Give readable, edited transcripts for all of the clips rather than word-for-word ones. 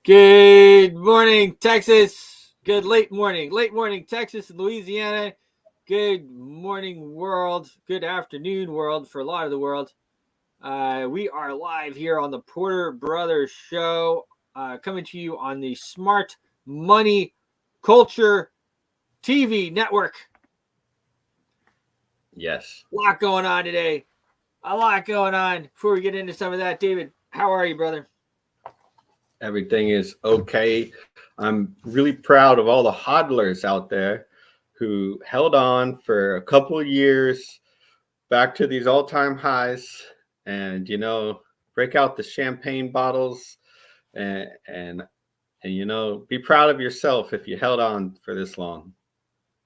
Good morning, Texas. Good late morning, Texas and Louisiana. Good morning, world. Good afternoon, world, for a lot of the world. We are live here on the Porter Brothers Show, coming to you on the Smart Money Culture TV network. Yes. A lot going on today. A lot going on. Before we get into some of that, David, how are you, brother? Everything is okay. I'm really proud of all the hodlers out there who held on for a couple of years back to these all-time highs and, break out the champagne bottles and be proud of yourself if you held on for this long.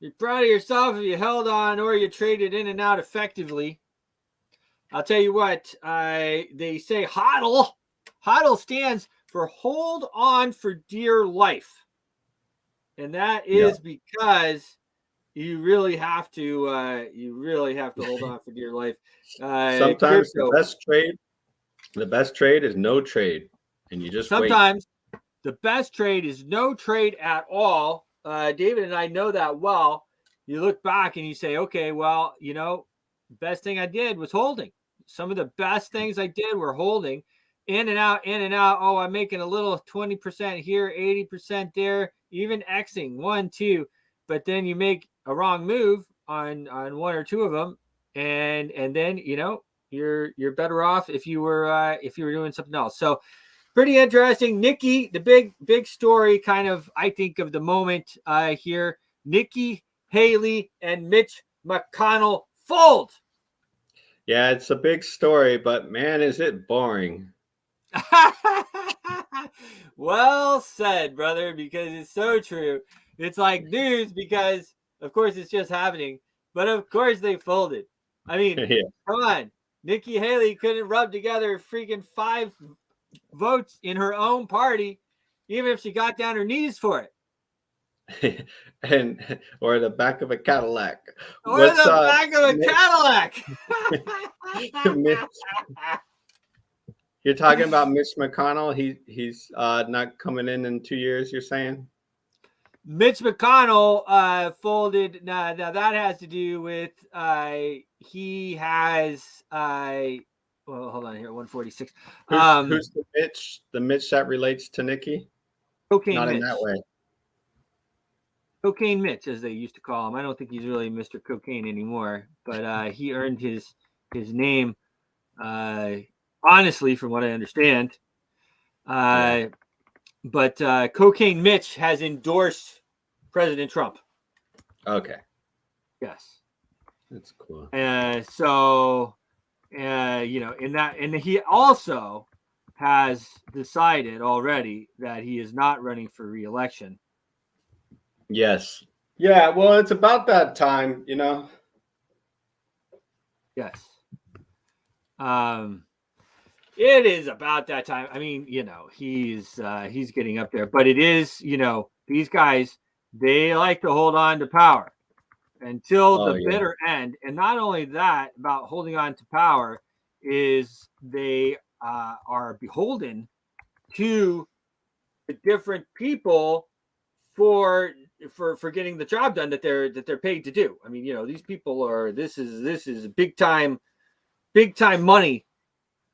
Be proud of yourself if you held on or you traded in and out effectively. I'll tell you what, they say HODL. HODL stands for hold on for dear life. And that is because you really have to hold on for dear life. Sometimes the best trade is no trade. And you just sometimes the best trade is no trade at all. David and I know that well. You look back and you say, okay, well, the best thing I did was holding. Some of the best things I did were holding in and out. Oh, I'm making a little 20% here, 80% there, even Xing 1, 2. But then you make a wrong move on one or two of them. And then, you're better off if you were doing something else. So pretty interesting. Nikki, the big story kind of, I think, of the moment here. Nikki Haley and Mitch McConnell fold. Yeah, it's a big story, but man, is it boring. Well said, brother, because it's so true. It's like news because, of course, it's just happening. But, of course, they folded. I mean, Come on. Nikki Haley couldn't rub together freaking 5 votes in her own party, even if she got down her knees for it. Or the back of a Cadillac. Back of a Cadillac. You're talking about Mitch McConnell. He's not coming in 2 years. You're saying Mitch McConnell folded. Now that has to do with he has. Well, hold on here. 146. Who's the Mitch? The Mitch that relates to Nikki? Cocaine Not Mitch. In that way. Cocaine Mitch, as they used to call him. I don't think he's really Mr. Cocaine anymore, but he earned his name, honestly, from what I understand. But Cocaine Mitch has endorsed President Trump. Okay. Yes. That's cool. So, in that, and he also has decided already that he is not running for re-election. Yes. Yeah, well, it's about that time, Yes. It is about that time. I mean, he's getting up there, but it is, these guys, they like to hold on to power until the bitter end. And not only that, about holding on to power is they are beholden to the different people for getting the job done that they're paid to do. I mean, these people are, this is big time money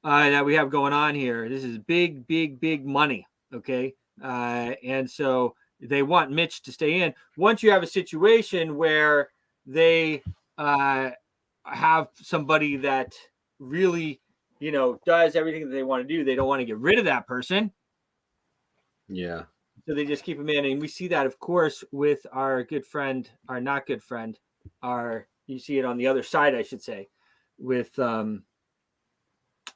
that we have going on here. This is big money. Okay. And so they want Mitch to stay in. Once you have a situation where they have somebody that really, does everything that they want to do, they don't want to get rid of that person. Yeah. So they just keep him in. And we see that, of course, with our good friend, our not good friend, you see it on the other side, I should say, with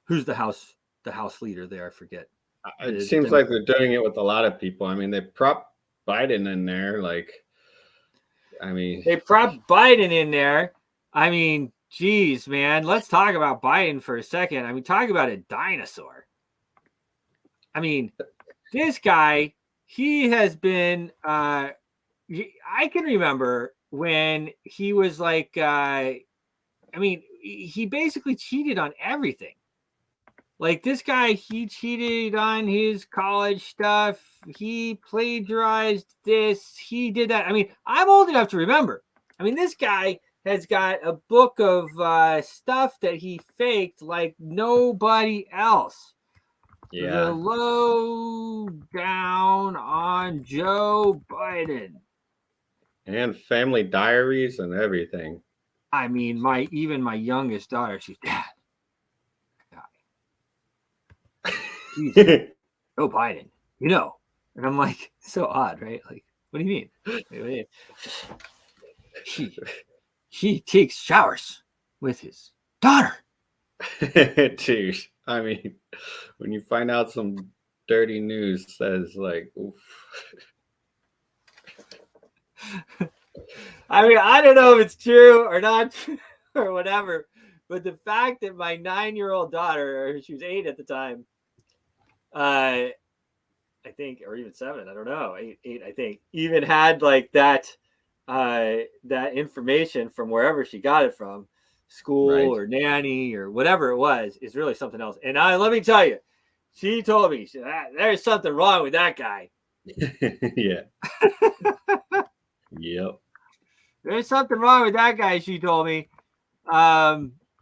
who's the House leader there? I forget. It seems like they're doing it with a lot of people. I mean, they prop Biden in there. They prop Biden in there. I mean, geez, man, let's talk about Biden for a second. I mean, talk about a dinosaur. I mean, this guy, he has been, I can remember when he was like, he basically cheated on everything. Like this guy, he cheated on his college stuff. He plagiarized this. He did that. I mean, I'm old enough to remember. I mean, this guy has got a book of stuff that he faked like nobody else. Yeah. The low down on Joe Biden. And family diaries and everything. I mean, even my youngest daughter, she's Dad. Joe Biden, you know. And I'm like, so odd, right? Like, what do you mean? He takes showers with his daughter. Dude, I mean, when you find out some dirty news, says like, oof. I mean, I don't know if it's true or not or whatever, but the fact that my 9-year-old daughter, or she was 8 at the time, I think, or even 7, I don't know, 8, I think, even had like that information from wherever she got it from, school or nanny or whatever it was, is really something else. And let me tell you, she told me there's something wrong with that guy. Yeah. Yep. There's something wrong with that guy. She told me.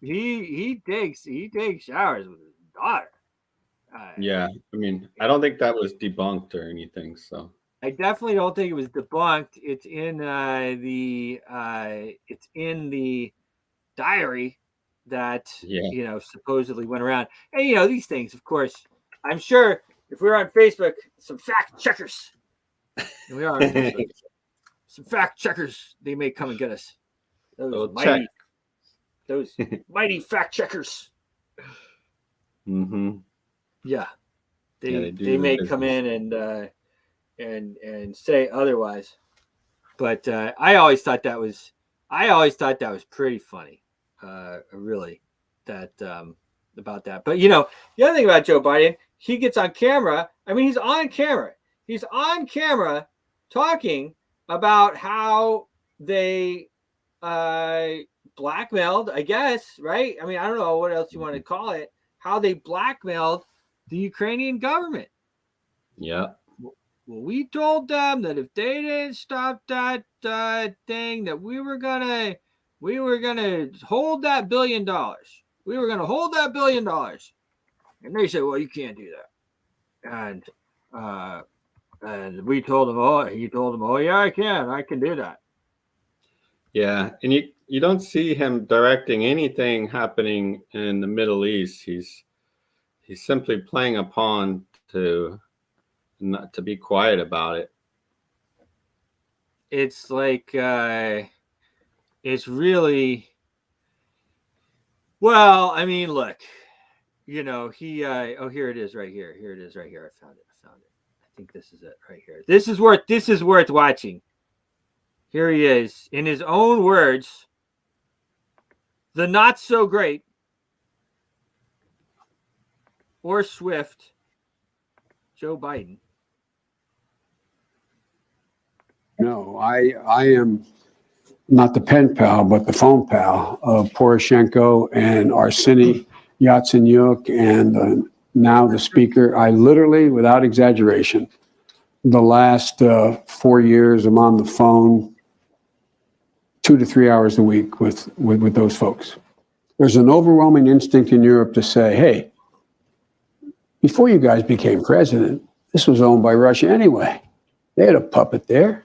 He takes showers with his daughter. Yeah, I mean, I don't think that was debunked or anything. So I definitely don't think it was debunked. It's in the diary that supposedly went around. And these things, of course, I'm sure if we were on Facebook, some fact checkers, and we are on Facebook, some fact checkers, they may come and get us. Those mighty fact checkers. Mm-hmm. Yeah, they may come in and say otherwise, but I always thought that was pretty funny, really, that about that. But the other thing about Joe Biden, he gets on camera. I mean, he's on camera. He's on camera talking about how they blackmailed, I guess, right? I mean, I don't know what else you want to call it. How they blackmailed the Ukrainian government. Yeah. Well, we told them that if they didn't stop that thing, that we were gonna hold that $1 billion. We were gonna hold that $1 billion. And they said, "Well, you can't do that." And we told him, he told him, "Oh yeah, I can do that." Yeah, and you don't see him directing anything happening in the Middle East. He's simply playing a pawn to not to be quiet about it. It's like it's really, well, I mean, look, he here it is right here. Here it is right here. I found it. I think this is it right here. This is worth watching. Here he is, in his own words, the not so great or swift Joe Biden. No, I am not the pen pal, but the phone pal of Poroshenko and Arseniy Yatsenyuk and now the speaker. I literally, without exaggeration, the last 4 years, I'm on the phone 2 to 3 hours a week with those folks. There's an overwhelming instinct in Europe to say, hey, before you guys became president, this was owned by Russia anyway. They had a puppet there.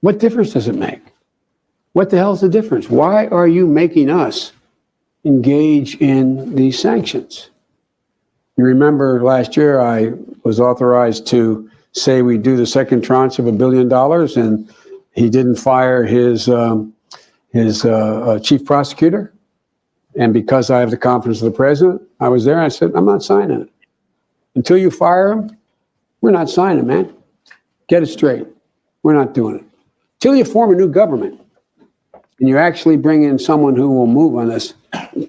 What difference does it make? What the hell's the difference? Why are you making us engage in these sanctions? You remember last year I was authorized to say we do the second tranche of $1 billion, and he didn't fire his chief prosecutor. And because I have the confidence of the president, I was there. And I said, I'm not signing it. Until you fire him, we're not signing, man. Get it straight. We're not doing it. Till you form a new government and you actually bring in someone who will move on this,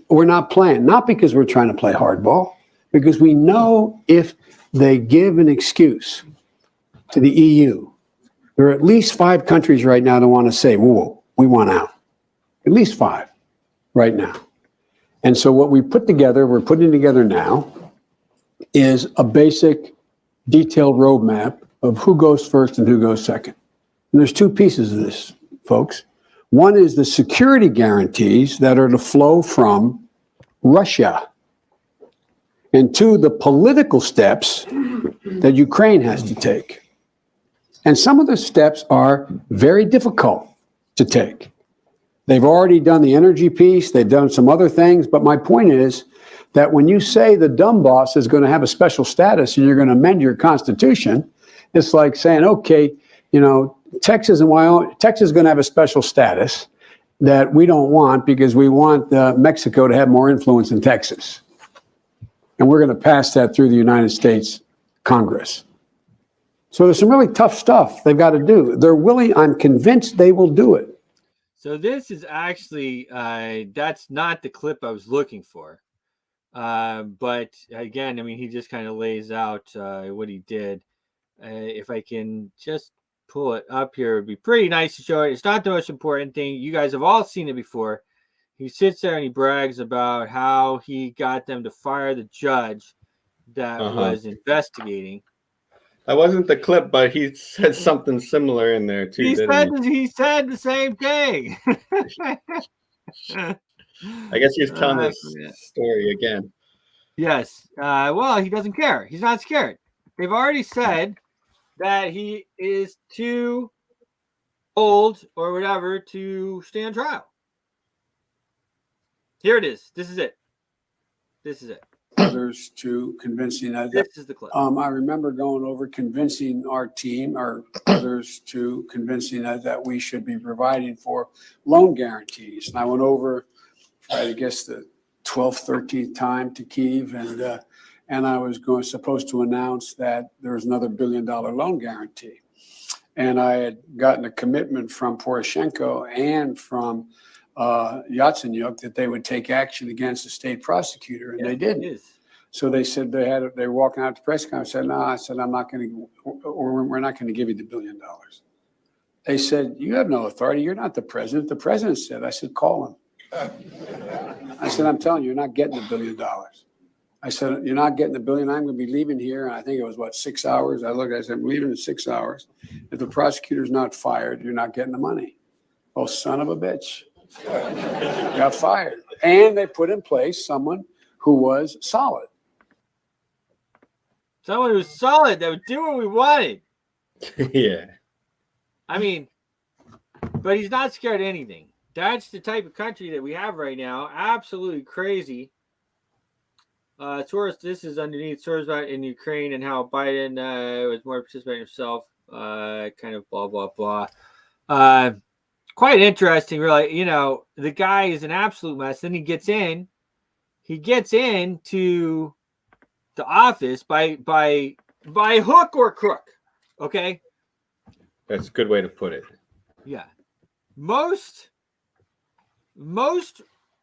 we're not playing. Not because we're trying to play hardball, because we know if they give an excuse to the EU, there are at least 5 countries right now that want to say, whoa, we want out. At least 5 right now. And so what we put together, we're putting together now, is a basic detailed roadmap of who goes first and who goes second. And there's two pieces of this, folks. One is the security guarantees that are to flow from Russia. And two, the political steps that Ukraine has to take. And some of the steps are very difficult to take. They've already done the energy piece, they've done some other things, but my point is that when you say the dumb boss is going to have a special status and you're going to amend your constitution, it's like saying, okay, Texas and Wyoming, Texas is going to have a special status that we don't want because we want Mexico to have more influence in Texas. And we're going to pass that through the United States Congress. So there's some really tough stuff they've got to do. They're willing, I'm convinced they will do it. So this is actually, that's not the clip I was looking for. But again, I mean, he just kind of lays out what he did. If I can just pull it up here, it would be pretty nice to show it. It's not the most important thing. You guys have all seen it before. He sits there and he brags about how he got them to fire the judge that was investigating. That wasn't the clip, but he said something similar in there too. He said the same thing. I guess he's telling this story again. Yes. Well, he doesn't care. He's not scared. They've already said that he is too old or whatever to stand trial. Here it is. This is it. Others to convincing that. This is the clip. I remember going over convincing our team or others to convincing that we should be providing for loan guarantees. And I went over, I guess, the 12th, 13th time to Kyiv, and I was supposed to announce that there was another $1 billion loan guarantee. And I had gotten a commitment from Poroshenko and from Yatsenyuk that they would take action against the state prosecutor, and they didn't. So they said they were walking out to press conference. I said, no, I'm not going to, or we're not going to give you the $1 billion. They said, you have no authority. You're not the president. The president said. I said, call him. I said, I'm telling you, you're not getting the $1 billion. I said, you're not getting the $1 billion. I'm going to be leaving here. And I think it was 6 hours. I said, I'm leaving in 6 hours. If the prosecutor's not fired, you're not getting the money. Oh, son of a bitch. Got fired. And they put in place someone who was solid. Someone who's solid that would do what we wanted. Yeah. I mean, but he's not scared of anything. That's the type of country that we have right now. Absolutely crazy. Source, this is underneath source about in Ukraine and how Biden was more participating himself. Kind of blah, blah, blah. Quite interesting, really. The guy is an absolute mess. Then he gets into the office by hook or crook. Okay. That's a good way to put it. Yeah. Most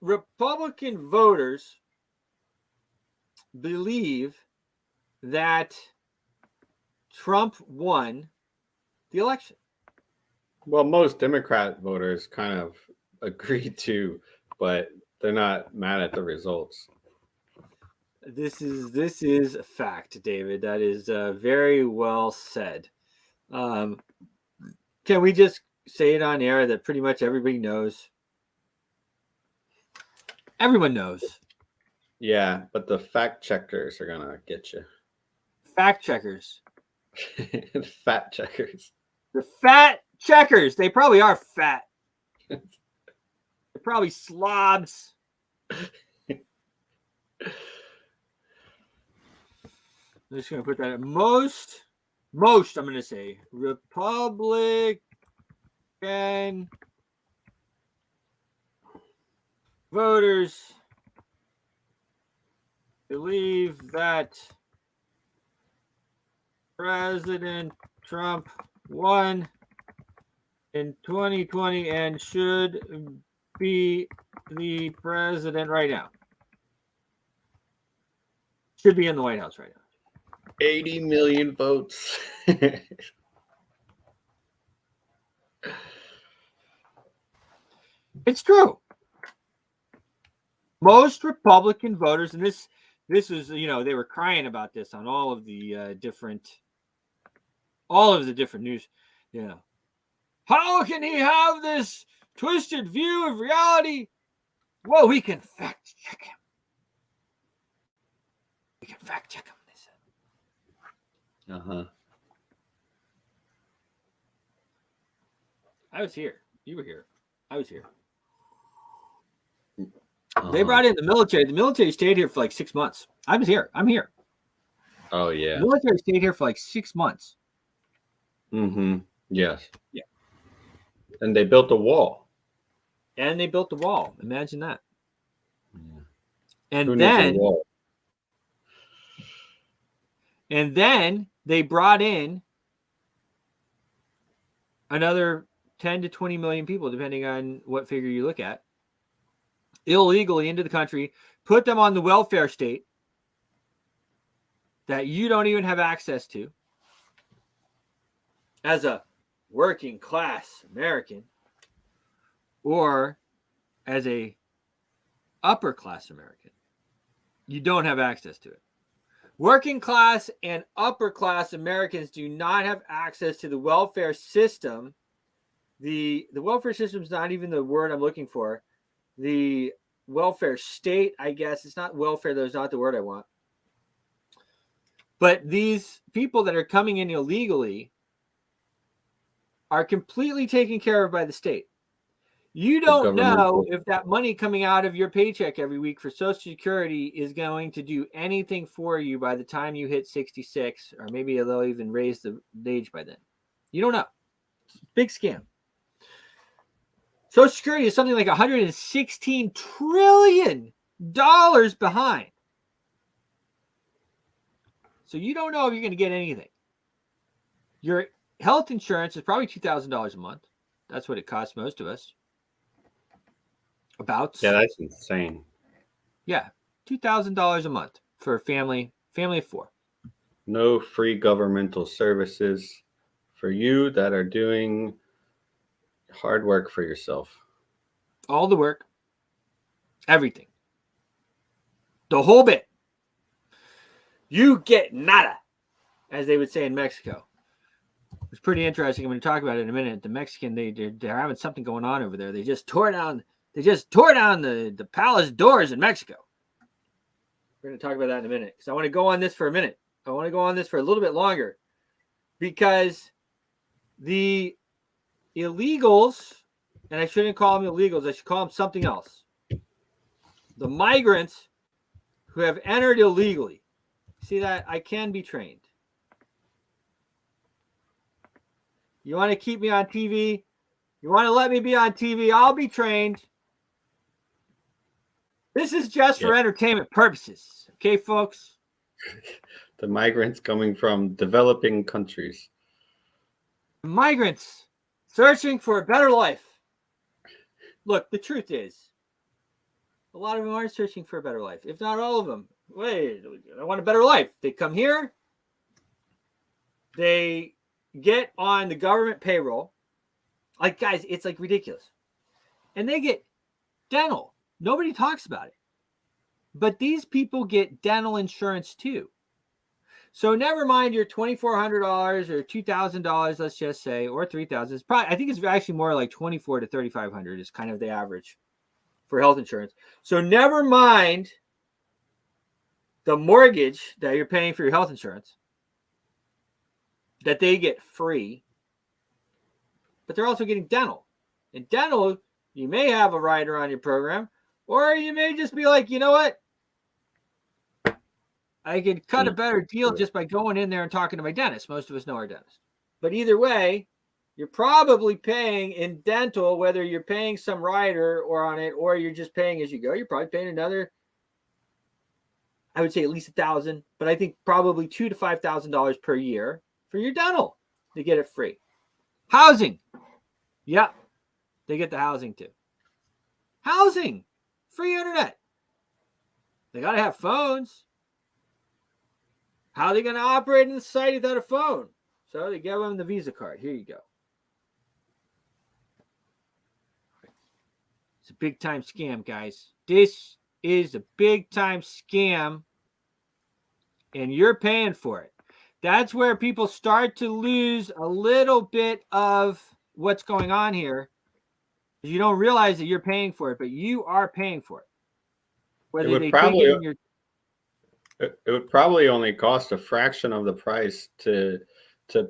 Republican voters believe that Trump won the election. Well, most Democrat voters kind of agree to, but they're not mad at the results. This is a fact, David. That is very well said. Can we just say it on air that pretty much everybody knows? Everyone knows. Yeah, but the fact checkers are gonna get you. Fact checkers. The fat checkers. The fat checkers. They probably are fat. They're probably slobs. I'm just going to put that in. Most, I'm going to say, Republican voters believe that President Trump won in 2020 and should be the president right now. Should be in the White House right now. 80 million votes. It's true. Most Republican voters, and This is, they were crying about this on all of the different news. How can he have this twisted view of reality? Well, we can fact check him. We can fact check him, they said. Uh-huh. I was here. You were here. I was here. Uh-huh. They brought in the military. The military stayed here for like 6 months. I was here. I'm here. Oh, yeah. The military stayed here for like 6 months. Mm-hmm. Yes. Yeah. And they built a wall. And they built the wall. Imagine that. Yeah. And then they brought in another 10 to 20 million people, depending on what figure you look at, illegally into the country, put them on the welfare state that you don't even have access to as a working class American or as a upper class American. You don't have access to it. Working class and upper class Americans do not have access to the welfare system. The welfare system is not even the word I'm looking for. The welfare state, I guess. It's not welfare, though. It's not the word I want. But these people that are coming in illegally are completely taken care of by the state. You don't know if that money coming out of your paycheck every week for Social Security is going to do anything for you by the time you hit 66, or maybe they'll even raise the age by then. You don't know. It's a big scam. Social Security is something like $116 trillion behind. So you don't know if you're going to get anything. Your health insurance is probably $2,000 a month. That's what it costs most of us. Yeah, that's insane. Yeah, $2,000 a month for a family of 4. No free governmental services for you that are doing hard work for yourself. All the work, everything, the whole bit. You get nada, as they would say in Mexico. It's pretty interesting. I'm going to talk about it in a minute. The Mexican, they're having something going on over there. They just tore down the palace doors in Mexico. We're going to talk about that in a minute because I want to go on this for a minute. I want to go on this for a little bit longer because the illegals, and I shouldn't call them illegals, I should call them something else. The migrants who have entered illegally. See that? I can be trained. You want to keep me on TV? You want to let me be on TV? I'll be trained. This is just for entertainment purposes. Okay, folks? The migrants coming from developing countries. Migrants searching for a better life. Look, the truth is, a lot of them are searching for a better life. If not all of them. Wait, I want a better life. They come here. They get on the government payroll. Like, guys, it's like ridiculous. And they get dental. Nobody talks about it. But these people get dental insurance too. So never mind your $2,400 or $2,000, let's just say, or $3,000. It's probably, I think it's actually more like $2,400 to $3,500 is kind of the average for health insurance. So never mind the mortgage that you're paying for your health insurance that they get free, but they're also getting dental. And dental, you may have a rider on your program, or you may just be like, you know what? I could cut a better deal just by going in there and talking to my dentist. Most of us know our dentist. But either way, you're probably paying in dental, whether you're paying some rider or on it, or you're just paying as you go. You're probably paying another, I would say at least $1,000, but I think probably $2,000 to $5,000 per year for your dental to get it free. Housing. Yeah, they get the housing too. Housing. Free internet. They got to have phones. How are they going to operate in the society without a phone? So they give them the Visa card. Here you go. It's a big time scam, guys. This is a big time scam and you're paying for it. That's where people start to lose a little bit of what's going on here. You don't realize that you're paying for it, but you are paying for it. Whether they take it in your... It would probably only cost a fraction of the price to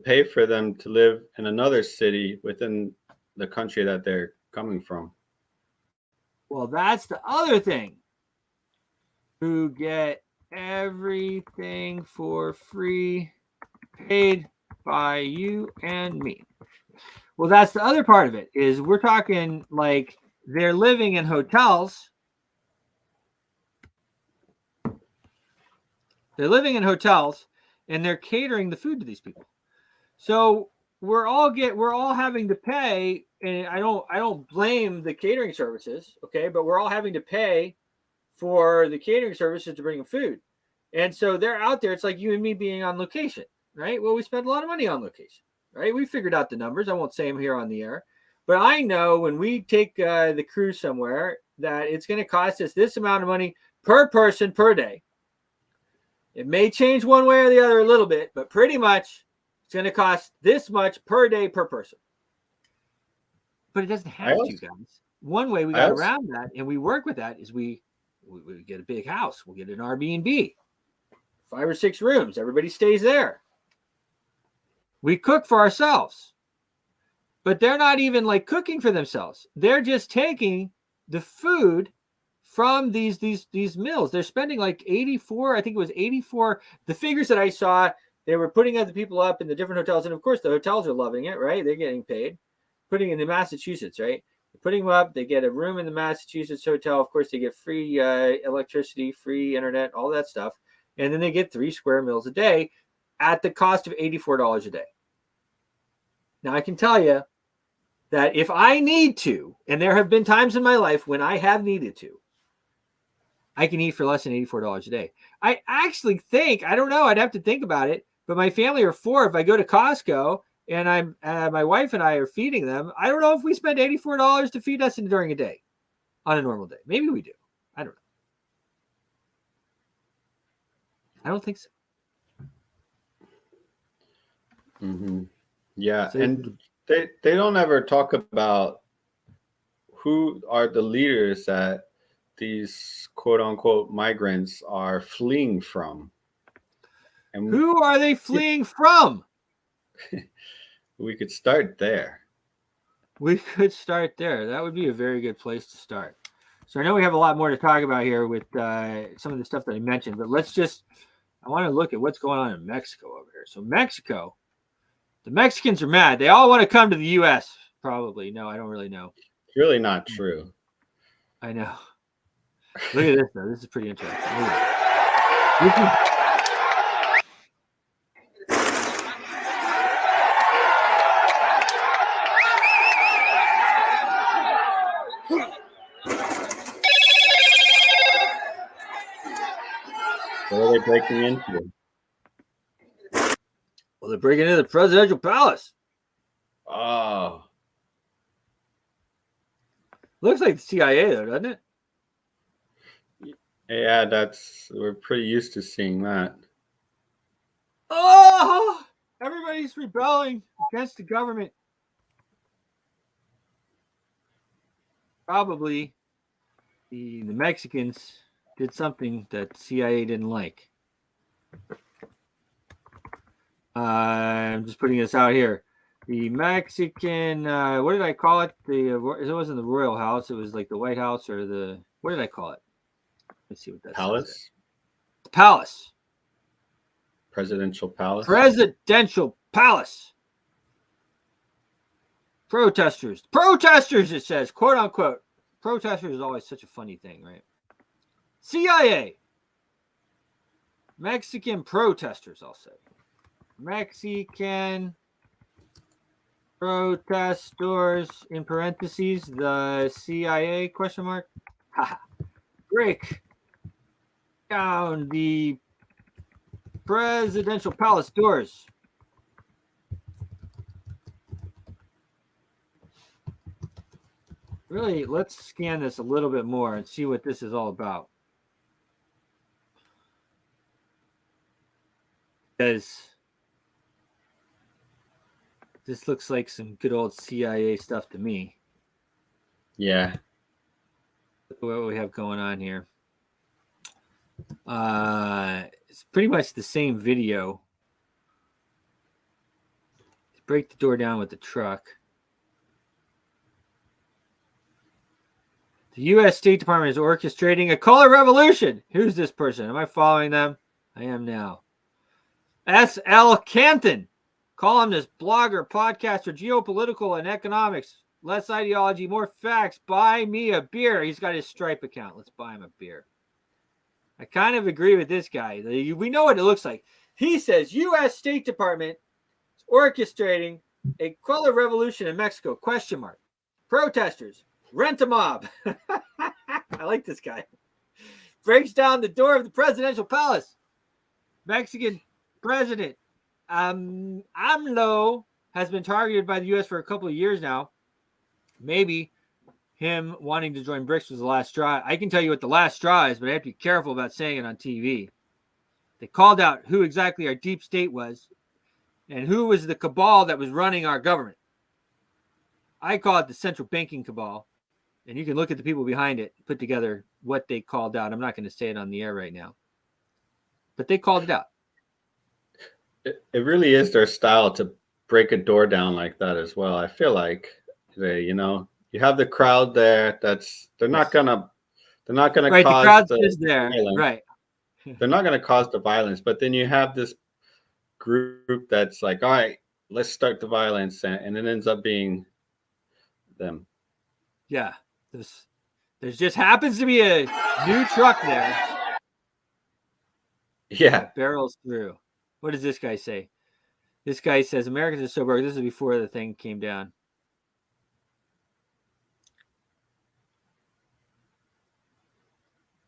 pay for them to live in another city within the country that they're coming from. Well, that's the other thing. Who get everything for free, paid by you and me. Well, that's the other part of it, is we're talking like they're living in hotels. They're living in hotels and they're catering the food to these people. So we're all having to pay, and I don't blame the catering services, okay, but we're all having to pay for the catering services to bring them food. And so they're out there. It's like you and me being on location, right? Well, we spend a lot of money on location, right? We figured out the numbers. I won't say them here on the air, but I know when we take the crew somewhere that it's going to cost us this amount of money per person per day. It may change one way or the other a little bit, but pretty much it's going to cost this much per day per person. But it doesn't have to, guys. One way we got around that, and we work with that, is we get a big house. We'll get an Airbnb, 5 or 6 rooms. Everybody stays there. We cook for ourselves, but they're not even like cooking for themselves. They're just taking the food from these meals. They're spending like 84. I think it was 84. The figures that I saw, they were putting other people up in the different hotels, and of course the hotels are loving it, right? They're getting paid. Putting in the Massachusetts, right? Putting them up, they get a room in the Massachusetts hotel. Of course, they get free electricity, free internet, all that stuff. And then they get 3 square meals a day at the cost of $84 a day. Now, I can tell you that if I need to, and there have been times in my life when I have needed to, I can eat for less than $84 a day. I actually think, I don't know, I'd have to think about it, but my family are 4. If I go to Costco and my wife and I are feeding them, I don't know if we spend $84 to feed us during a day on a normal day. Maybe we do. I don't know. I don't think so. Mm-hmm. Yeah, so, and they don't ever talk about who are the leaders that these quote unquote migrants are fleeing from. And who are they fleeing from? We could start there. We could start there. That would be a very good place to start. So I know we have a lot more to talk about here with some of the stuff that I mentioned, but I want to look at what's going on in Mexico over here. So Mexico, the Mexicans are mad. They all want to come to the U.S. Probably. No, I don't really know. It's really not true. I know. Look at this, though. This is pretty interesting. What are they breaking into? Well, they're breaking into the presidential palace. Oh. Looks like the CIA, though, doesn't it? Yeah, we're pretty used to seeing that. Oh, everybody's rebelling against the government. Probably the Mexicans did something that the CIA didn't like. I'm just putting this out here. The Mexican, what did I call it? It wasn't the Royal House. It was like the White House or what did I call it? Let's see what that Palace. The Palace. Presidential Palace. Presidential Palace. Protesters, it says, quote unquote. Protesters is always such a funny thing, right? CIA. Mexican protesters, I'll say. Mexican protesters, in parentheses, the CIA, question mark. Break down the presidential palace doors. Really, let's scan this a little bit more and see what this is all about. Because this looks like some good old CIA stuff to me. Yeah. What we have going on here. It's pretty much the same video. Break the door down with the truck. The U.S. State Department is orchestrating a color revolution. Who's this person? Am I following them? I am now. S.L. Canton, columnist, blogger, podcaster, geopolitical and economics. Less ideology, more facts. Buy me a beer. He's got his Stripe account. Let's buy him a beer. I kind of agree with this guy. We know what it looks like. He says U.S. State Department is orchestrating a color revolution in Mexico, ? Protesters, rent a mob. I like this guy. Breaks down the door of the presidential palace. Mexican president AMLO has been targeted by the U.S. for a couple of years now. Maybe him wanting to join BRICS was the last straw. I can tell you what the last straw is, but I have to be careful about saying it on TV. They called out who exactly our deep state was and who was the cabal that was running our government. I call it the central banking cabal, and you can look at the people behind it, put together what they called out. I'm not going to say it on the air right now, but they called it out. It really is their style to break a door down like that as well. I feel like they, you have the crowd there. They're not gonna right, cause the crowd's the just there, violence. right? They're not gonna cause the violence, but then you have this group that's like, all right, let's start the violence, and it ends up being them. Yeah, there just happens to be a new truck there. Yeah, barrels through. What does this guy say? This guy says Americans are so broke. This is before the thing came down.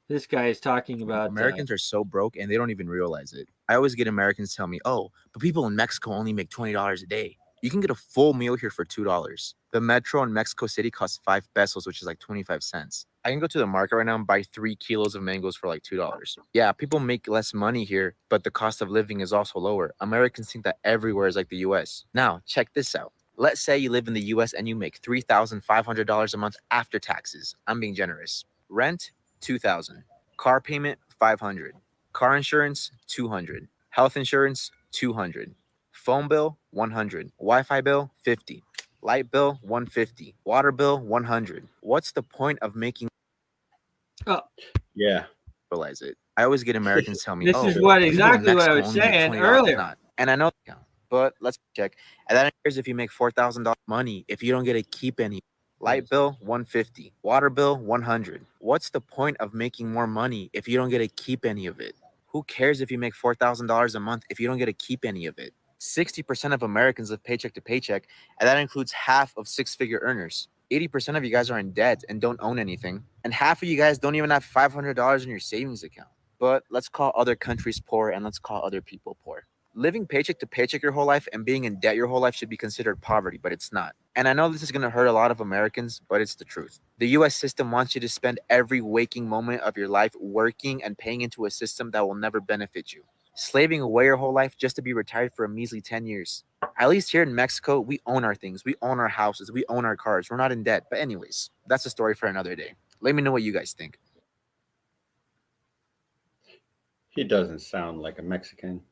This guy is talking about Americans are so broke and they don't even realize it. I always get Americans tell me, oh, but people in Mexico only make $20 a day. You can get a full meal here for $2. The metro in Mexico City costs 5 pesos, which is like 25 cents. I can go to the market right now and buy 3 kilos of mangoes for like $2. Yeah, people make less money here, but the cost of living is also lower. Americans think that everywhere is like the US. Now, check this out. Let's say you live in the US and you make $3,500 a month after taxes. I'm being generous. Rent, $2,000. Car payment, $500. Car insurance, $200. Health insurance, $200. Phone bill, $100. Wi-Fi bill, $50. Light bill, $150. Water bill, $100. What's the point of making? Oh, yeah. Realize it. I always get Americans tell me, this oh, is what people in exactly what I Mexico was only make saying $20. earlier. Not. And I know, but let's check. And that cares if you make $4,000 money if you don't get to keep any. Light bill, $150. Water bill, $100. What's the point of making more money if you don't get to keep any of it? Who cares if you make $4,000 a month if you don't get to keep any of it? 60% of Americans live paycheck to paycheck, and that includes half of 6-figure earners. 80% of you guys are in debt and don't own anything, and half of you guys don't even have $500 in your savings account. But let's call other countries poor and let's call other people poor. Living paycheck to paycheck your whole life and being in debt your whole life should be considered poverty, but it's not. And I know this is going to hurt a lot of Americans, but it's the truth. The US system wants you to spend every waking moment of your life working and paying into a system that will never benefit you. Slaving away your whole life just to be retired for a measly 10 years. At least here in Mexico, we own our things. We own our houses. We own our cars. We're not in debt. But anyways, that's a story for another day. Let me know what you guys think. He doesn't sound like a Mexican.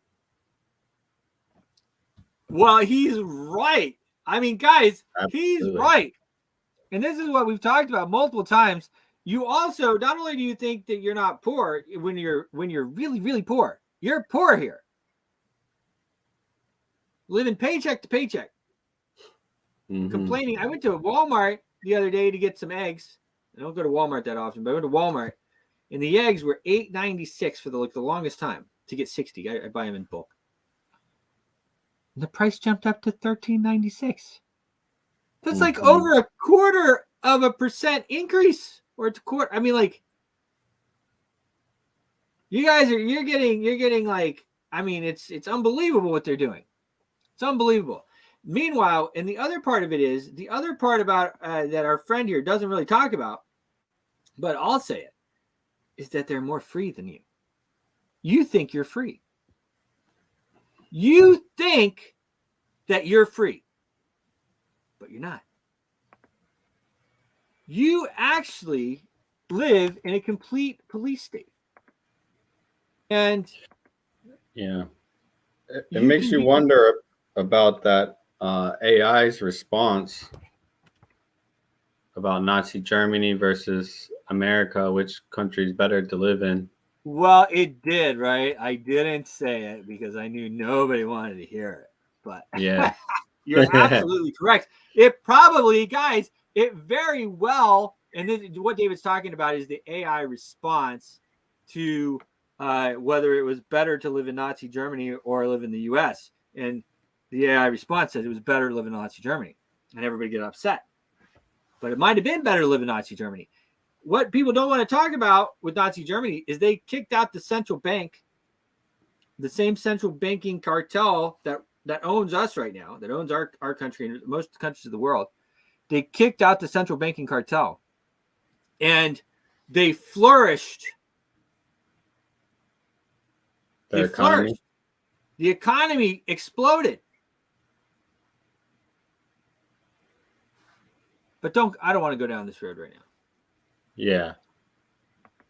Well, he's right. I mean, guys, he's Absolutely. right. And this is what we've talked about multiple times. You also, not only do you think that you're not poor when you're really, really poor, you're poor here. Living paycheck to paycheck. Mm-hmm. Complaining. I went to Walmart the other day to get some eggs. I don't go to Walmart that often, but I went to Walmart, and the eggs were $8.96 for the longest time to get 60. I buy them in bulk. And the price jumped up to $13.96. That's like over 0.25% increase, or it's a quarter. I mean, like, you guys you're getting like, I mean, it's unbelievable what they're doing. It's unbelievable. Meanwhile, and the other part of it is, the other part about that our friend here doesn't really talk about, but I'll say it, is that they're more free than you. You think you're free. You think that you're free, but you're not. You actually live in a complete police state. And Yeah. It you makes can you be wonder about that AI's response about Nazi Germany versus America, which country is better to live in. well, it did, right? I didn't say it because I knew nobody wanted to hear it. But Yeah. you're absolutely correct. It probably, guys, it very well, and this, what David's talking about is the AI response to whether it was better to live in Nazi Germany or live in the US. And the AI response said it was better to live in Nazi Germany. And everybody get upset. But it might have been better to live in Nazi Germany. What people don't want to talk about with Nazi Germany is they kicked out the central bank, the same central banking cartel that owns us right now, that owns our country and most countries of the world. They kicked out the central banking cartel, and they flourished. Their economy. The economy exploded. But I don't want to go down this road right now. Yeah.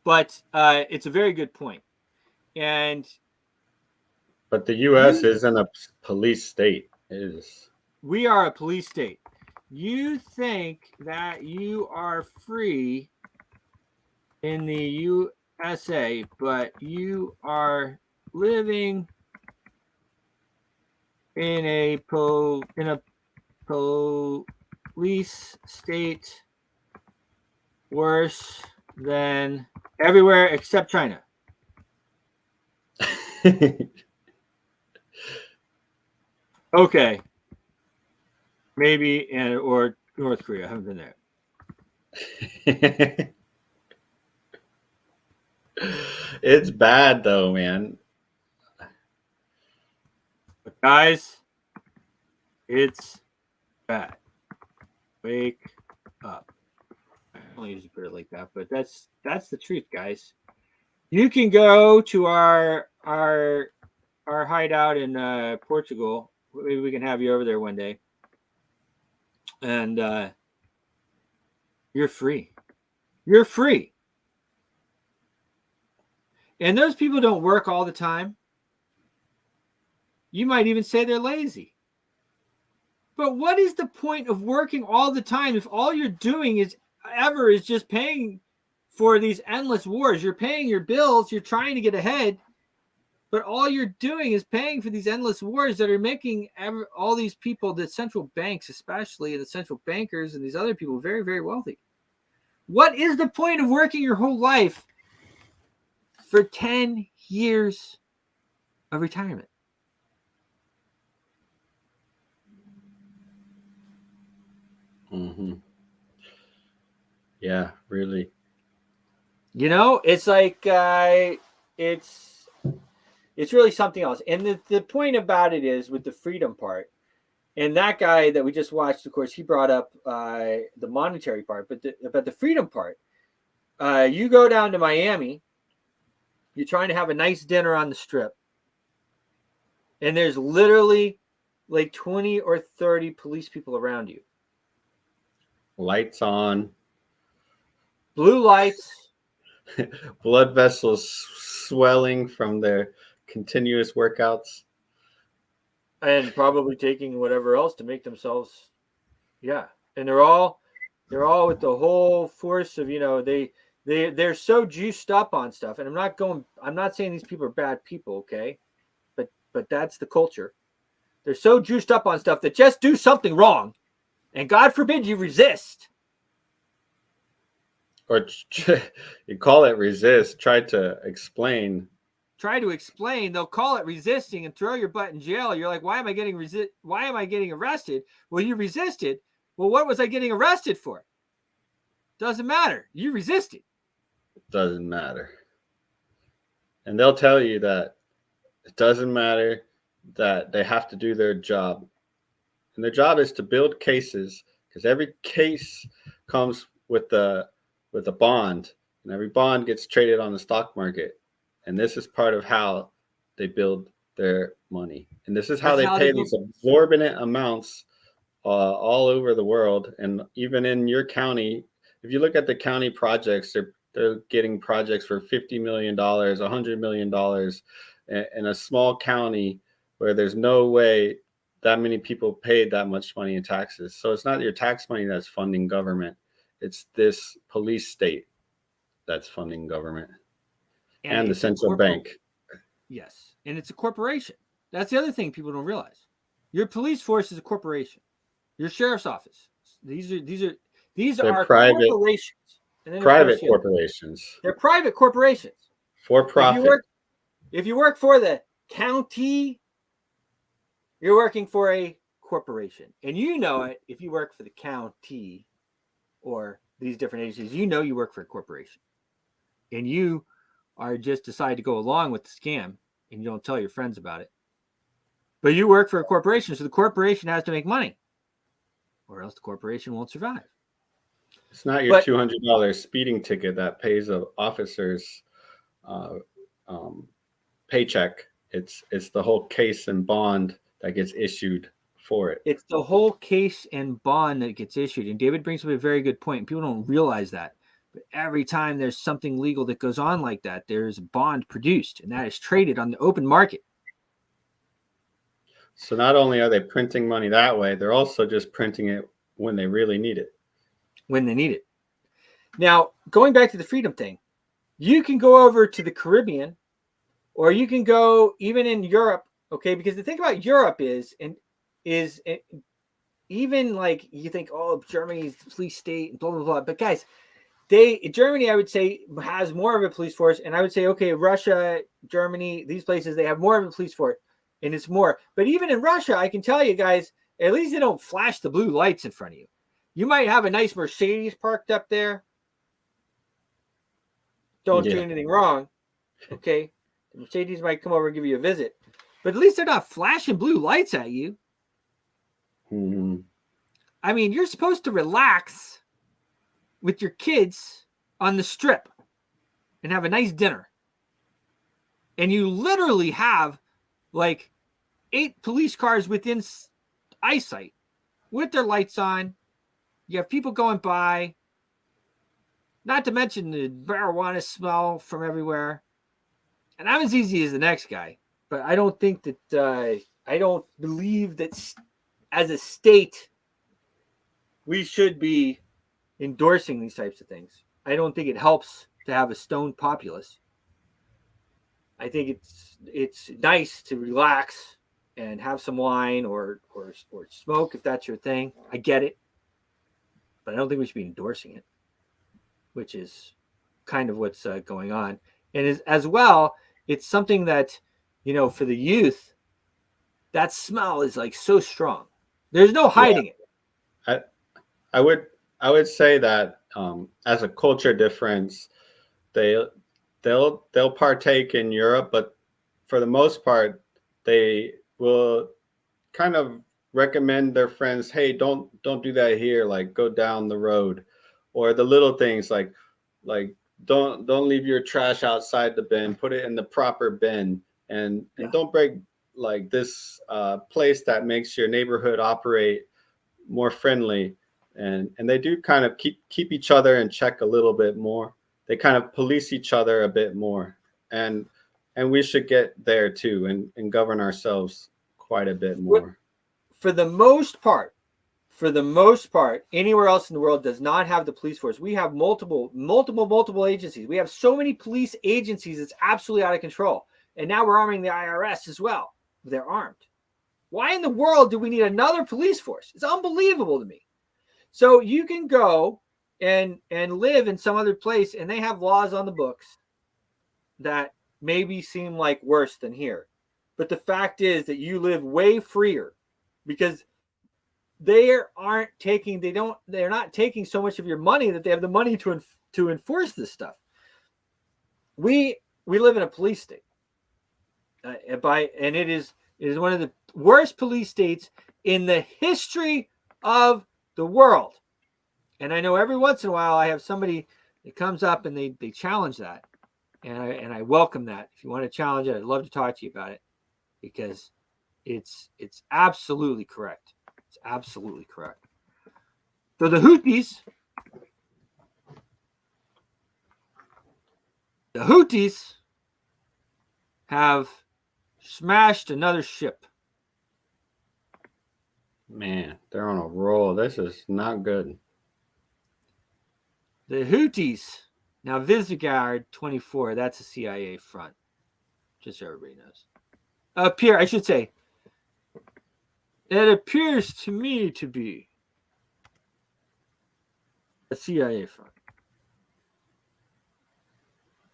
But it's a very good point. But the U.S. isn't a police state. It is. We are a police state. You think that you are free in the USA, but you are living in a police state worse than everywhere except China. Okay. Maybe or North Korea. I haven't been there. It's bad though, man. But guys, it's bad. Wake up. I don't usually put it like that, but that's the truth, guys. You can go to our hideout in Portugal. Maybe we can have you over there one day. And you're free. You're free. And those people don't work all the time. You might even say they're lazy. But what is the point of working all the time if all you're doing is just paying for these endless wars? You're paying your bills, you're trying to get ahead, but all you're doing is paying for these endless wars that are making all these people, the central banks especially, the central bankers and these other people, very, very wealthy. What is the point of working your whole life for 10 years of retirement? Mm-hmm. Yeah, really. You know, it's like it's really something else. And the point about it is with the freedom part, and that guy that we just watched, of course, he brought up the monetary part, but about the freedom part. You go down to Miami, you're trying to have a nice dinner on the strip, and there's literally like 20 or 30 police people around you. Lights on. Blue lights. Blood vessels swelling from their continuous workouts. And probably taking whatever else to make themselves. Yeah. And they're all with the whole force of, they're so juiced up on stuff. And I'm not saying these people are bad people, okay? But that's the culture. They're so juiced up on stuff that just do something wrong. And God forbid you resist. Or you call it resist, try to explain. Try to explain. They'll call it resisting and throw your butt in jail. You're like, why am I getting arrested? Well, you resisted. Well, what was I getting arrested for? Doesn't matter. You resisted. It doesn't matter. And they'll tell you that it doesn't matter, that they have to do their job. And their job is to build cases, because every case comes with a bond, and every bond gets traded on the stock market. And this is part of how they build their money. And this is how That's they how pay they go. these exorbitant amounts all over the world. And even in your county, if you look at the county projects, they're getting projects for $50 million, $100 million in a small county where there's no way that many people paid that much money in taxes. So it's not your tax money that's funding government. It's this police state that's funding government and the it's a central bank. Yes, and it's a corporation. That's the other thing people don't realize. Your police force is a corporation. Your sheriff's office. These They're are private corporations. And then private corporations. They're private corporations. For profit. If you work for the county, you're working for a corporation. And you know it if you work for the county or these different agencies, you know you work for a corporation. And you are just decide to go along with the scam and you don't tell your friends about it. But you work for a corporation, so the corporation has to make money, or else the corporation won't survive. It's not your $200 speeding ticket that pays an officer's paycheck. It's the whole case and bond that gets issued for it. It's the whole case and bond that gets issued. And David brings up a very good point. People don't realize that. But every time there's something legal that goes on like that, there's a bond produced, and that is traded on the open market. So not only are they printing money that way, they're also just printing it when they really need it. When they need it. Now, going back to the freedom thing, you can go over to the Caribbean, or you can go even in Europe, okay? Because the thing about Europe is even like you think, oh, Germany's the police state and blah, blah, blah. But guys, Germany, I would say, has more of a police force. And I would say, okay, Russia, Germany, these places, they have more of a police force. And it's more. But even in Russia, I can tell you guys, at least they don't flash the blue lights in front of you. You might have a nice Mercedes parked up there. Don't do anything wrong. Okay. The Mercedes might come over and give you a visit. But at least they're not flashing blue lights at you. Mm-hmm. I mean, you're supposed to relax with your kids on the strip and have a nice dinner. And you literally have like 8 police cars within eyesight with their lights on. You have people going by, not to mention the marijuana smell from everywhere. And I'm as easy as the next guy, but I don't think that, I don't believe that as a state, we should be endorsing these types of things. I don't think it helps to have a stoned populace. I think it's nice to relax and have some wine or smoke if that's your thing. I get it, but I don't think we should be endorsing it, which is kind of what's going on. And as well, it's something that, you know, for the youth, that smell is like so strong. There's no hiding it. I would say that as a culture difference, they'll partake in Europe, but for the most part, they will kind of recommend their friends, hey, don't do that here, like go down the road, or the little things like don't leave your trash outside the bin, put it in the proper bin, and don't break like this place that makes your neighborhood operate more friendly. And they do kind of keep each other in check a little bit more. They kind of police each other a bit more, and we should get there too and govern ourselves quite a bit more. For the most part, anywhere else in the world does not have the police force. We have multiple agencies. We have so many police agencies, it's absolutely out of control. And now we're arming the IRS as well. They're armed. Why in the world do we need another police force? It's unbelievable to me. So you can go and live in some other place, and they have laws on the books that maybe seem like worse than here. But the fact is that you live way freer because they're not taking so much of your money that they have the money to enforce this stuff. We live in a police state, and it is one of the worst police states in the history of the world. And I know every once in a while I have somebody that comes up and they challenge that, and I welcome that. If you want to challenge it, I'd love to talk to you about it. because it's absolutely correct. It's absolutely correct. So the Houthis have smashed another ship. Man, they're on a roll. This is not good. The Houthis, now Visegrad 24, that's a CIA front, just so everybody knows. I should say, it appears to me to be a CIA front.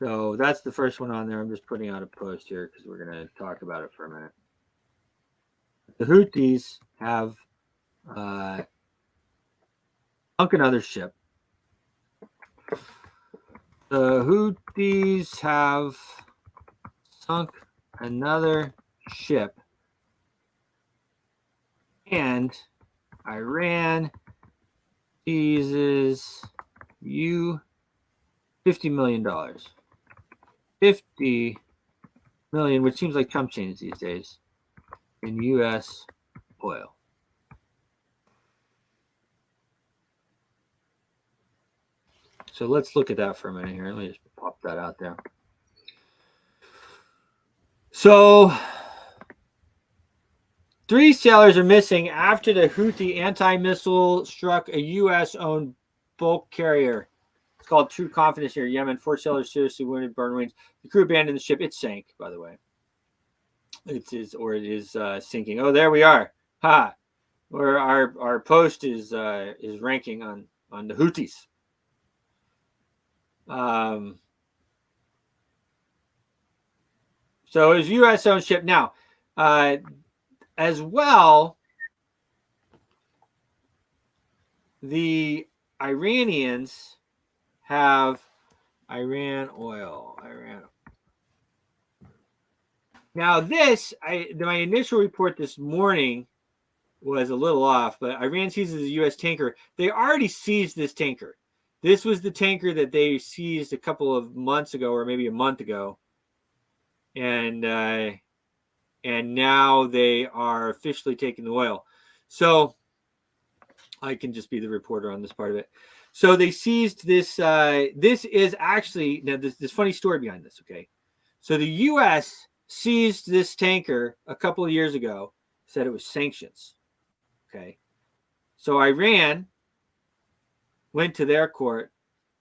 So that's the first one on there. I'm just putting out a post here because we're going to talk about it for a minute. The Houthis have sunk another ship. The Houthis have sunk another ship, and Iran seizes you $50 million. 50 million, which seems like chump change these days, in U.S. oil. So let's look at that for a minute here. Let me just pop that out there. So 3 sailors are missing after the Houthi anti-missile struck a U.S.-owned bulk carrier. It's called True Confidence near Yemen. 4 sailors seriously wounded, burned wings. The crew abandoned the ship. It sank, by the way. It is sinking. Oh, there we are. Ha! Where our post is ranking on the Houthis. So it was U.S.-owned ship. Now, as well, the Iranians have Iran oil. Now, my initial report this morning was a little off, but Iran seizes a U.S. tanker. They already seized this tanker. This was the tanker that they seized a couple of months ago, or maybe a month ago, and now they are officially taking the oil. So I can just be the reporter on this part of it. So they seized this. This is actually now this funny story behind this. Okay, so the U.S. seized this tanker a couple of years ago. Said it was sanctions. Okay, so Iran went to their court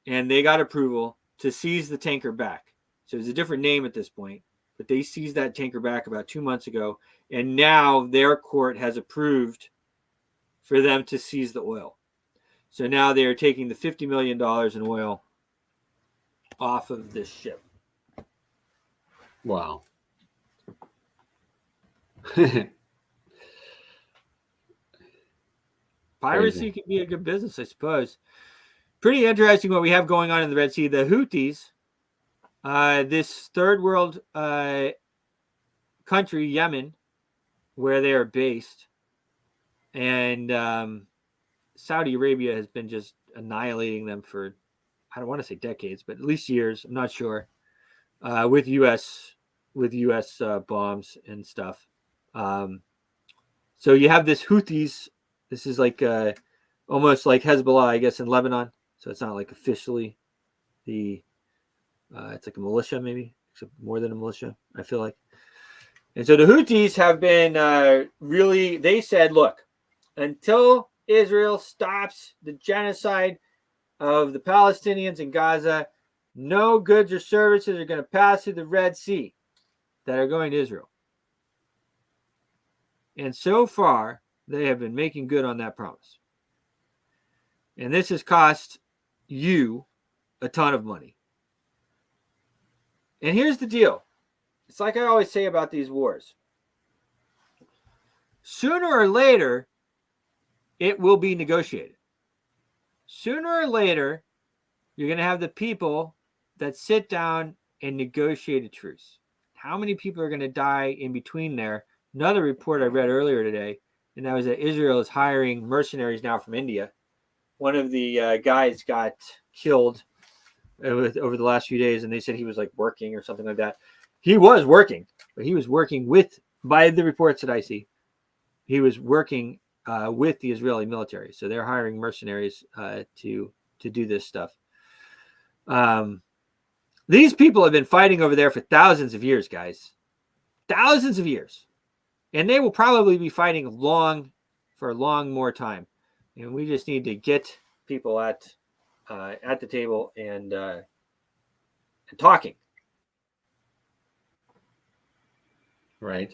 and they got approval to seize the tanker back. So it's a different name at this point, but they seized that tanker back about 2 months ago, and now their court has approved for them to seize the oil. So now they are taking the $50 million in oil off of this ship. Wow. Piracy can be a good business, I suppose. Pretty interesting what we have going on in the Red Sea. The Houthis, this third world country, Yemen, where they are based, and Saudi Arabia has been just annihilating them for, I don't want to say decades, but at least years. I'm not sure. With U.S. Bombs and stuff. So you have this Houthis. This is like almost like Hezbollah, I guess, in Lebanon. So it's not like officially it's like a militia, maybe, except more than a militia, I feel like. And so the Houthis have been really, they said, look, until Israel stops the genocide of the Palestinians in Gaza, no goods or services are going to pass through the Red Sea that are going to Israel. And so far, they have been making good on that promise. And this has cost you a ton of money. And here's the deal. It's like I always say about these wars. Sooner or later, it will be negotiated. Sooner or later, you're going to have the people that sit down and negotiate a truce. How many people are going to die in between there? Another report I read earlier today, and that was that Israel is hiring mercenaries now from India. One of the guys got killed over the last few days, and they said he was like working or something like that. He was working, but he was working with by the reports that I see, he was working with the Israeli military. So they're hiring mercenaries to do this stuff. These people have been fighting over there for thousands of years, guys. Thousands of years. And they will probably be fighting for a long more time. And we just need to get people at the table and talking. Right.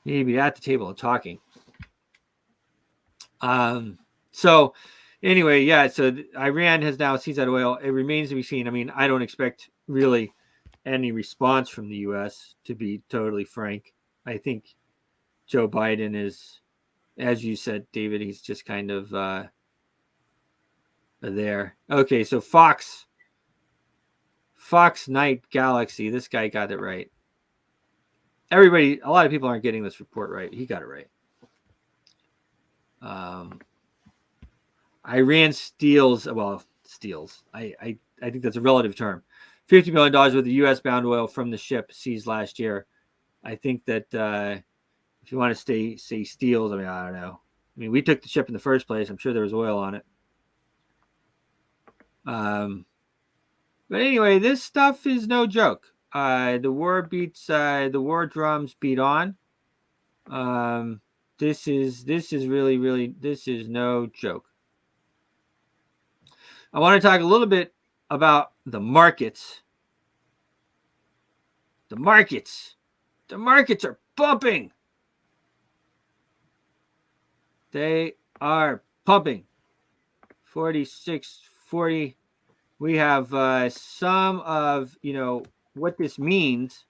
You need to be at the table and talking. So anyway, yeah, so Iran has now seized that oil. It remains to be seen. I mean, I don't expect really any response from the U.S., to be totally frank. I think Joe Biden is, as you said, David, he's just kind of there. Okay, so Fox Night Galaxy, this guy got it right. A lot of people aren't getting this report right. He got it right. Iran steals. I think that's a relative term. $50 million worth of U.S. bound oil from the ship seized last year. I think that if you want to say steals, I mean, I don't know. I mean, we took the ship in the first place. I'm sure there was oil on it. But anyway, this stuff is no joke. The war drums beat on. This is really no joke. I want to talk a little bit about the markets. The markets are pumping. They are pumping. 46.40. We have some of, what this means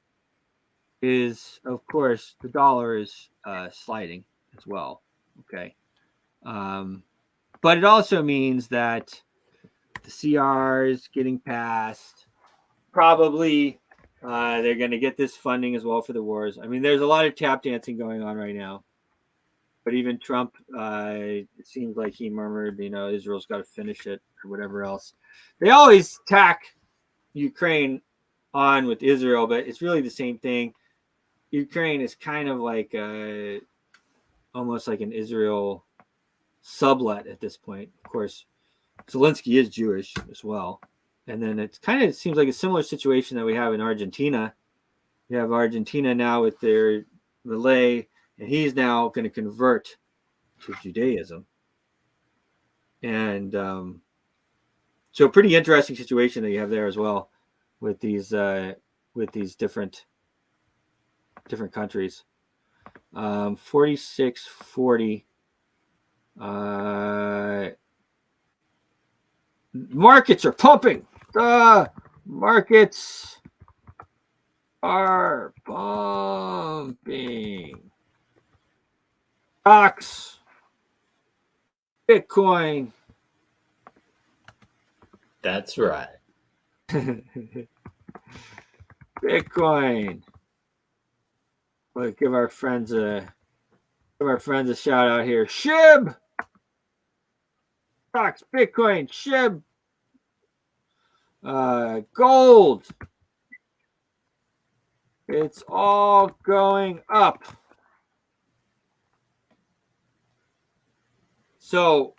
is, of course, the dollar is sliding as well. Okay. But it also means that the CR is getting passed. Probably they're going to get this funding as well for the wars. I mean, there's a lot of tap dancing going on right now. But even Trump, it seems like he murmured, Israel's got to finish it or whatever else. They always tack Ukraine on with Israel, but it's really the same thing. Ukraine is kind of like almost like an Israel sublet at this point. Of course, Zelensky is Jewish as well. And then it seems like a similar situation that we have in Argentina. You have Argentina now with their Milei, and he's now going to convert to Judaism. And so pretty interesting situation that you have there as well with these different countries. 46.40. Markets are pumping. The markets are pumping. Stocks, Bitcoin. That's right. Bitcoin. We'll give our friends a shout out here. SHIB. Stocks, Bitcoin, SHIB. Gold. It's all going up. So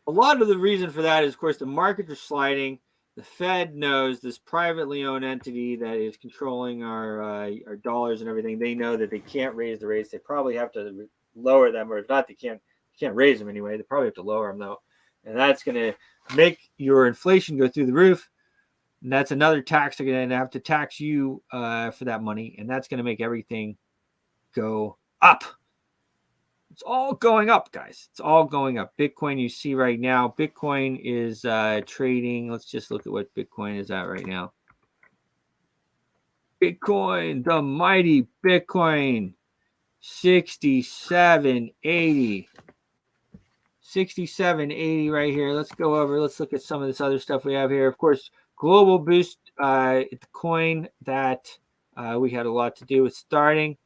a lot of the reason for that is, of course, the markets are sliding. The Fed knows this privately owned entity that is controlling our dollars and everything. They know that they can't raise the rates. They probably have to lower them, or if not, they can't raise them anyway. They probably have to lower them though, and that's going to make your inflation go through the roof. And that's another tax. They're going to have to tax you for that money, and that's going to make everything go up. It's all going up, guys. It's all going up. Bitcoin, you see right now, Bitcoin is trading. Let's just look at what Bitcoin is at right now. Bitcoin, the mighty Bitcoin, 67.80. 67.80 right here. Let's go over. Let's look at some of this other stuff we have here. Of course, Global Boost, the coin that we had a lot to do with starting,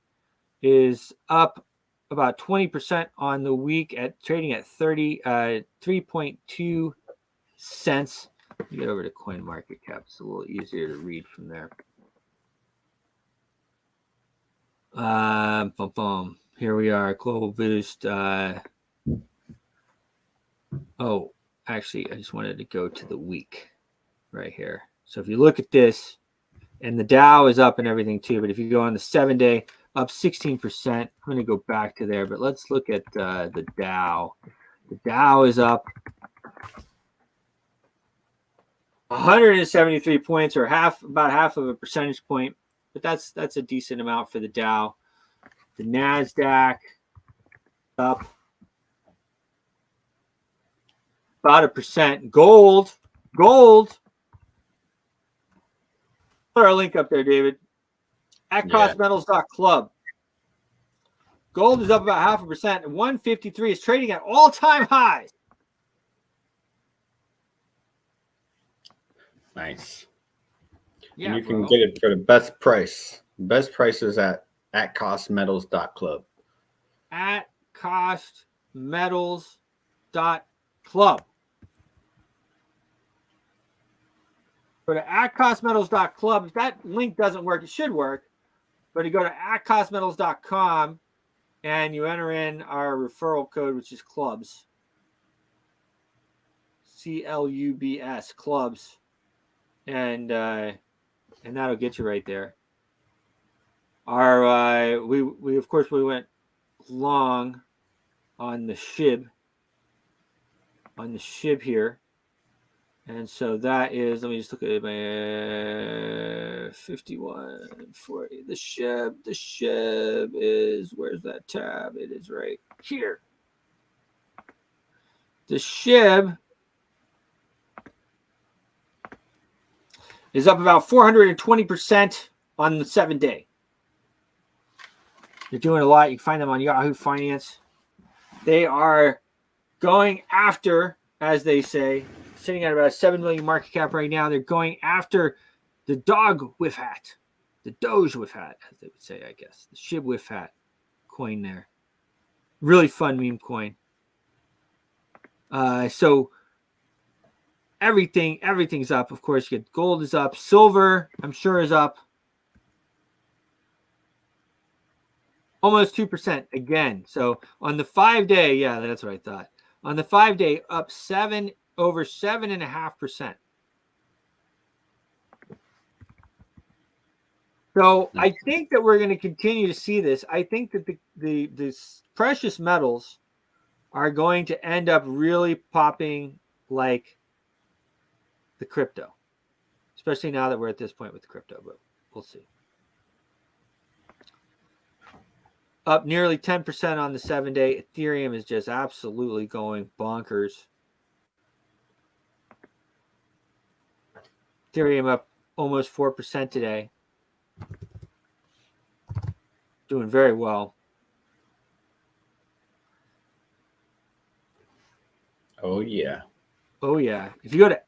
is up about 20% on the week, at trading at 3.2 cents. Get over to CoinMarketCap. It's a little easier to read from there. Boom, boom. Here we are. Global boost. Oh, actually, I just wanted to go to the week right here. So if you look at this, and the Dow is up and everything too, but if you go on the 7-day, up 16%. I'm going to go back to there, but let's look at the Dow. The Dow is up 173 points, or about half of a percentage point, but that's a decent amount for the Dow. The NASDAQ up about 1%. Gold. Put our link up there, David. At costmetals.club. Gold is up about 0.5%. 153 is trading at all-time highs. Nice. Yeah, and you can get it for the best price. Best price is at costmetals.club. At costmetals.club. Go to @costmetals.club. If that link doesn't work, it should work. But you go to @costmetals.com and you enter in our referral code, which is clubs. CLUBS, clubs. And that'll get you right there. Our we of course we went long on the SHIB here. And so that is, let me just look at my 5140. The SHIB is, where's that tab? It is right here. The SHIB is up about 420% on the 7-day. They're doing a lot. You can find them on Yahoo Finance. They are going after, as they say, sitting at about a 7 million market cap right now. They're going after the dog with hat, the Doge with hat, as they would say, I guess. The SHIB with hat coin there. Really fun meme coin. So everything's up. Of course, you get gold is up. Silver, I'm sure, is up. Almost 2% again. So on the 5-day, yeah, that's what I thought. On the 5-day, up over 7.5%. So I think that we're going to continue to see this. I think that the precious metals are going to end up really popping like the crypto, especially now that we're at this point with crypto, but we'll see. Up nearly 10% on the 7-day. Ethereum is just absolutely going bonkers. Ethereum up almost 4% today. Doing very well. Oh, yeah. Oh, yeah. If you go to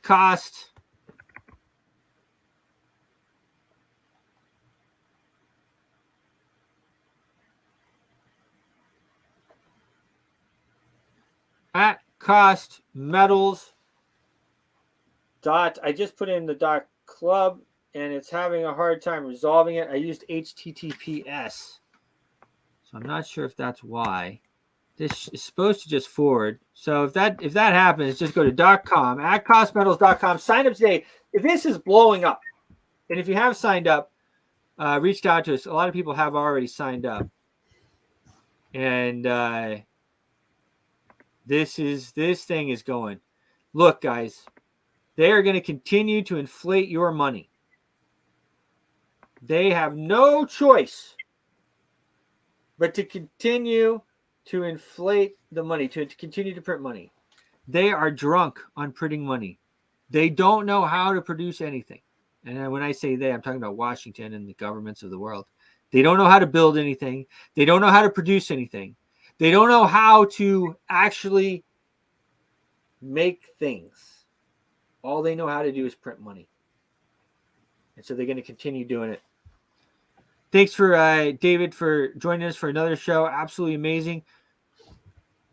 @cost, @cost metals I just put in the .club and it's having a hard time resolving it. I used HTTPS, so I'm not sure if that's why. This is supposed to just forward. So if that happens, just go to .com, @costmetals.com. Sign up today. If this is blowing up, and if you have signed up, reached out to us. A lot of people have already signed up, and this thing is going. Look, guys, they are going to continue to inflate your money. They have no choice but to continue to inflate the money, to continue to print money. They are drunk on printing money. They don't know how to produce anything. And when I say they, I'm talking about Washington and the governments of the world. They don't know how to build anything. They don't know how to produce anything. They don't know how to actually make things. All they know how to do is print money. And so they're going to continue doing it. Thanks for David for joining us for another show. Absolutely amazing.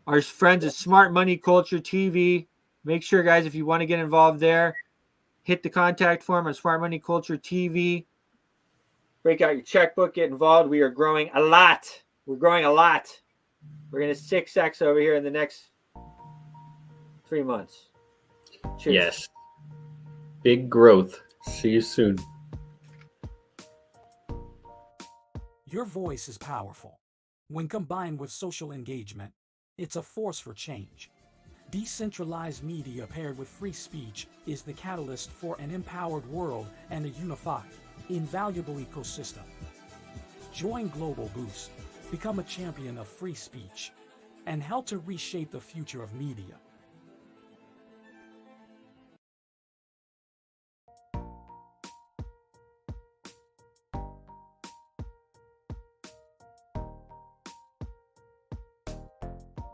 Our friends at Smart Money Culture TV. Make sure, guys, if you want to get involved there, hit the contact form on Smart Money Culture TV. break out your checkbook, get involved. We are growing a lot. We're growing a lot. We're going to 6X over here in the next 3 months. Cheers. Yes. Big growth. See you soon. Your voice is powerful. When combined with social engagement, it's a force for change. Decentralized media paired with free speech is the catalyst for an empowered world and a unified, invaluable ecosystem. Join Global Boost, become a champion of free speech, and help to reshape the future of media.